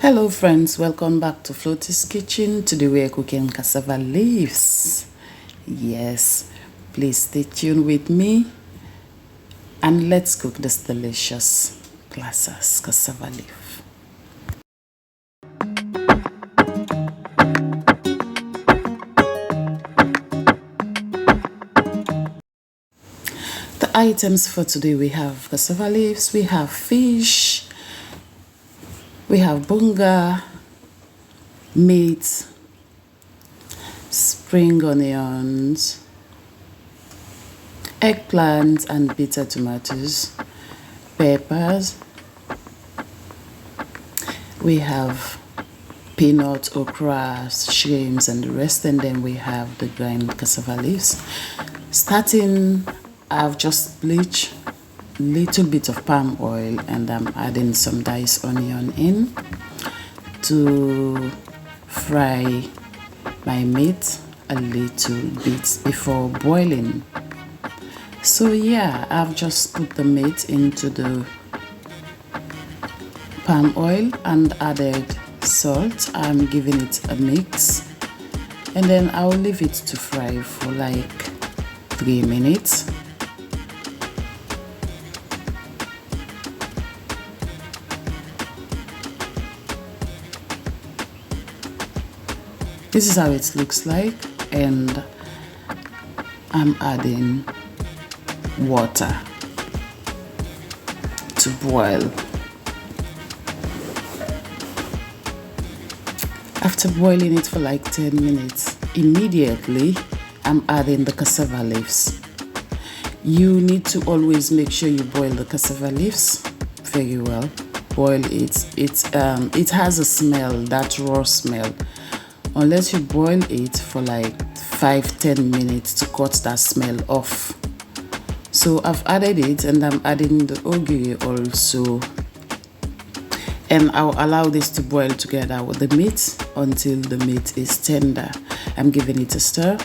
Hello friends, welcome back to Floaty's Kitchen. Today we're cooking cassava leaves. Yes, please stay tuned with me and let's cook this delicious cassava leaf. The items for today, we have cassava leaves, we have fish, we have bunga, meat, spring onions, eggplant and bitter tomatoes, peppers, we have peanut, okra, shrimps and the rest, and then we have the grind cassava leaves. Starting, I've just bleached a little bit of palm oil and I'm adding some diced onion in to fry my meat a little bit before boiling. So yeah, I've just put the meat into the palm oil and added salt. I'm giving it a mix and then I'll leave it to fry for like 3 minutes. This is how it looks like, and I'm adding water to boil. After boiling it for like 10 minutes, immediately I'm adding the cassava leaves. You need to always make sure you boil the cassava leaves very well. Boil it. It has a smell, that raw smell. Unless you boil it for like 5-10 minutes to cut that smell off. So I've added it and I'm adding the ogiri also. And I'll allow this to boil together with the meat until the meat is tender. I'm giving it a stir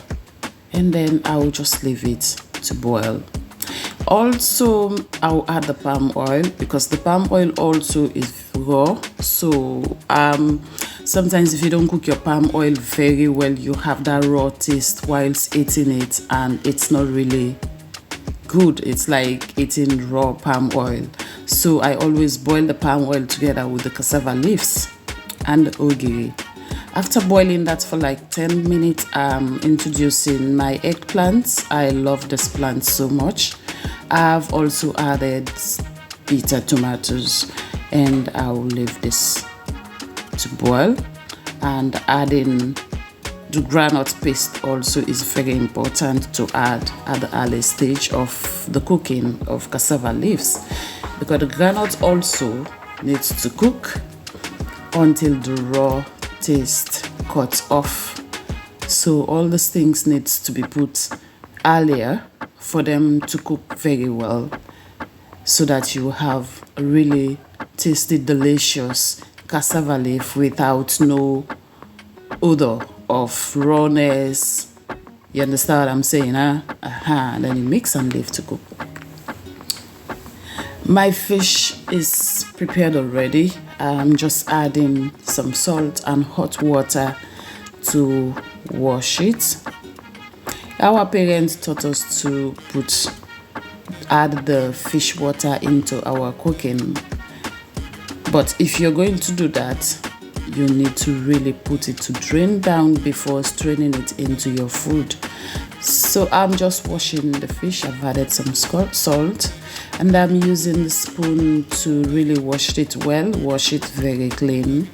and then I'll just leave it to boil. Also, I'll add the palm oil because the palm oil also is raw. So sometimes if you don't cook your palm oil very well, you have that raw taste whilst eating it and it's not really good. It's like eating raw palm oil. So I always boil the palm oil together with the cassava leaves and the ogiri. After boiling that for like 10 minutes, I'm introducing my eggplants. I love this plant so much. I've also added bitter tomatoes and I'll leave this to boil. And adding the granite paste also is very important to add at the early stage of the cooking of cassava leaves, because the granite also needs to cook until the raw taste cuts off. So all these things needs to be put earlier for them to cook very well, so that you have a really tasty, delicious cassava leaf without no odor of rawness. You understand what I'm saying, huh? And then you mix and leave to cook. My fish is prepared already. I'm just adding some salt and hot water to wash it. Our parents taught us to add the fish water into our cooking. But if you're going to do that, you need to really put it to drain down before straining it into your food. So I'm just washing the fish. I've added some salt and I'm using the spoon to really wash it well, wash it very clean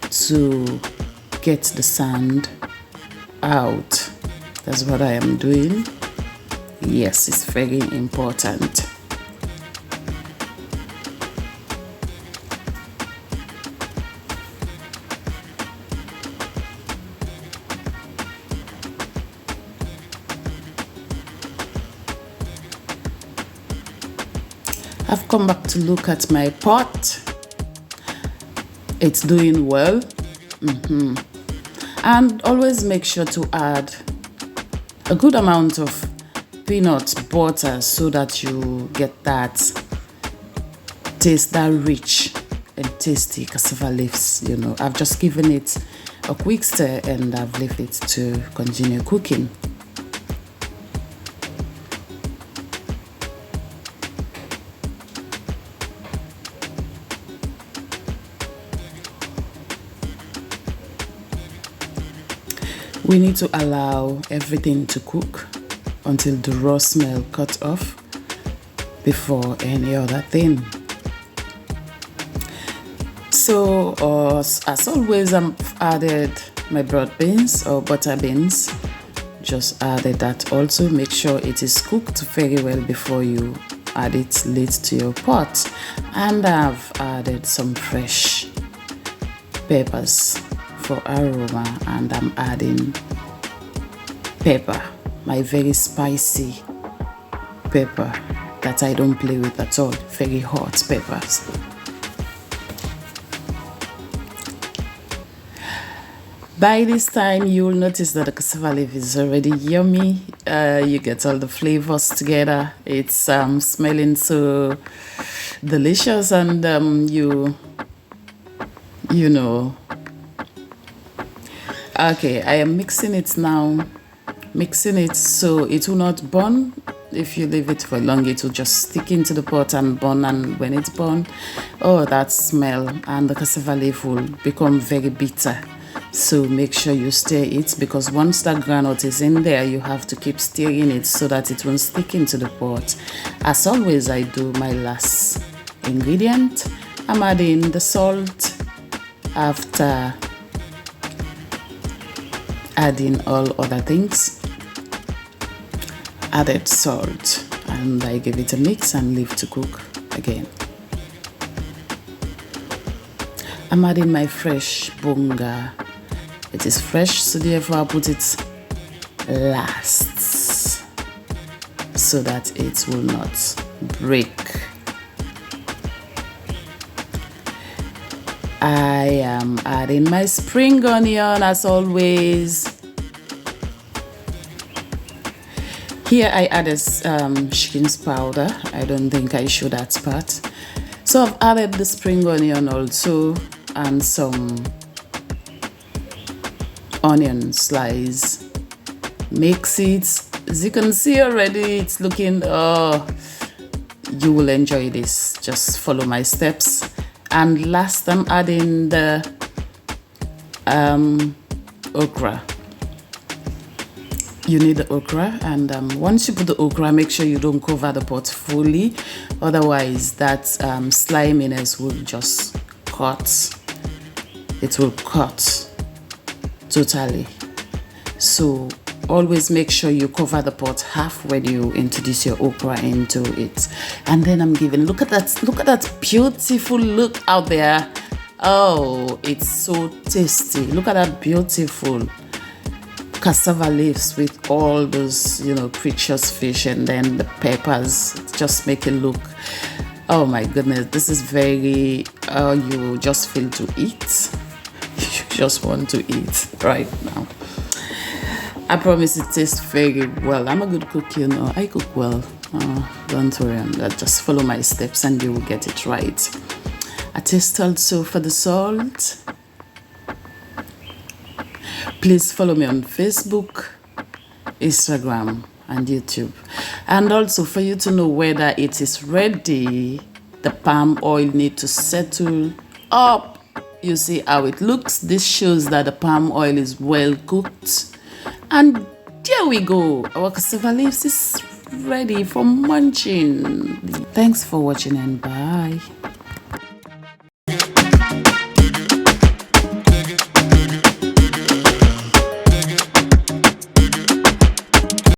to get the sand out. That's what I am doing. Yes, it's very important. I've come back to look at my pot. It's doing well. And always make sure to add a good amount of peanut butter so that you get that taste, that rich and tasty cassava leaves. You know, I've just given it a quick stir and I've left it to continue cooking. We need to allow everything to cook until the raw smell cut off before any other thing. So as always, I've added my broad beans or butter beans. Just added that also. Make sure it is cooked very well before you add it late to your pot. And I've added some fresh peppers for aroma, and I'm adding pepper, my very spicy pepper that I don't play with at all, very hot peppers. By this time, you'll notice that the cassava leaf is already yummy. You get all the flavors together. It's smelling so delicious, and you know. Okay, I am mixing it now. Mixing it so it will not burn. If you leave it for long, it will just stick into the pot and burn. And when it's burn, oh, that smell, and the cassava leaf will become very bitter. So make sure you stir it, because once that granite is in there, you have to keep stirring it so that it won't stick into the pot. As always, I do my last ingredient. I'm adding the salt after adding all other things. Added salt, and I give it a mix and leave to cook again. I'm adding my fresh bunga. It is fresh, so therefore I put it last so that it will not break. I am adding my spring onion as always. Here I added chicken's powder. I don't think I showed that part. So I've added the spring onion also, and some onion slice. Mix it. As you can see already, it's looking, oh, you will enjoy this. Just follow my steps. And last, I'm adding the okra. You need the okra, and once you put the okra, make sure you don't cover the pot fully, otherwise that sliminess will just cut. It will cut totally. So always make sure you cover the pot half when you introduce your okra into it. And then I'm giving, look at that beautiful look out there. Oh, it's so tasty. Look at that beautiful cassava leaves with all those, precious fish, and then the peppers just make it look, oh my goodness, this is very, you just feel to eat. You just want to eat right now. I promise it tastes very well. I'm a good cook, I cook well. Don't worry on that. Just follow my steps and you will get it right. I taste also for the salt. Please follow me on Facebook, Instagram, and YouTube. And also for you to know whether it is ready, the palm oil need to settle up. You see how it looks. This shows that the palm oil is well cooked. And there we go. Our cassava leaves is ready for munching. Thanks for watching, and bye.